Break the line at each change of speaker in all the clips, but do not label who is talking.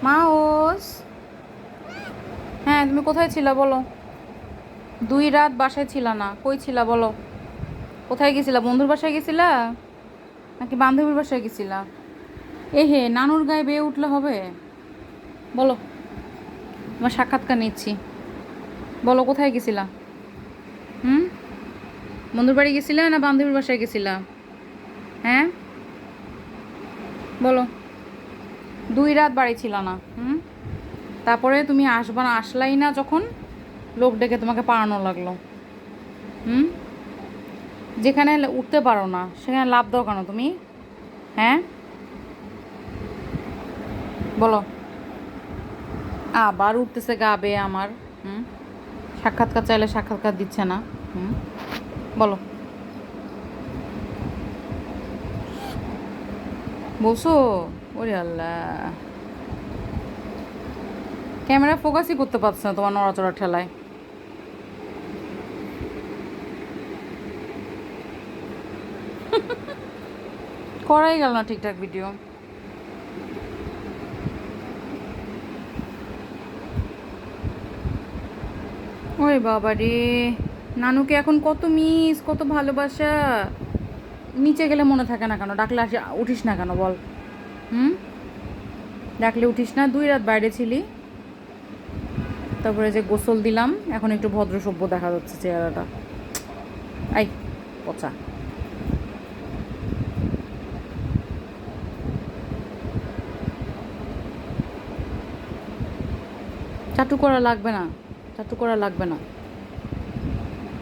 Mouse, হ্যাঁ তুমি কোথায় ছিলা বলো? 2 রাত বাসায় ছিলা না, কই ছিলা বলো? কোথায় গেছিলা? বন্ধুর বাসায় গেছিলা নাকি বান্ধবীর বাসায় গেছিলা? এ হে, নানুর গায়ে বেয়ে উঠলে হবে? বলো, তোমার সাক্ষাৎকার নিচ্ছি। বলো কোথায় গেছিলা? হুম, বন্ধুর বাড়ি গেছিলা না বান্ধবীর বাসায় গেছিলা? হ্যাঁ বলো। 2 রাত বাড়ি ছিল না। তারপরে তুমি আসবা না, আসলাই না যখন, লোক ডেকে তোমাকে পাড়ানো লাগলো। হুম, যেখানে উঠতে পারো না সেখানে লাভ দাও কেন তুমি? হ্যাঁ বলো। আবার উঠতেছে গা বেয়ে আমার। হুম, সাক্ষাৎকার চাইলে সাক্ষাৎকার দিচ্ছে না। হুম, বলো। বলছো? ওরে আল্লাহ, ক্যামেরা ফোকাসই করতে পারছে না তোমার নড়াচড়া ঠেলায়। করাই গেল না ঠিকঠাক ভিডিও। ওরে বাবা রে, নানুকে এখন কত মিস, কত ভালোবাসা। নিচে গেলে মনে থাকে না কেন? ডাকলে আসে উঠিস না কেন বল? হুম, ডাকলে উঠিস না? 2 রাত বাইরে ছিলি, তারপরে যে গোসল দিলাম, এখন একটু ভদ্র সভ্য দেখা যাচ্ছে চেহারাটা। আই, পচা। চাটু করা লাগবে না, চাটু করা লাগবে না।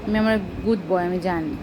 আমি আমার গুড বয়, আমি জানি।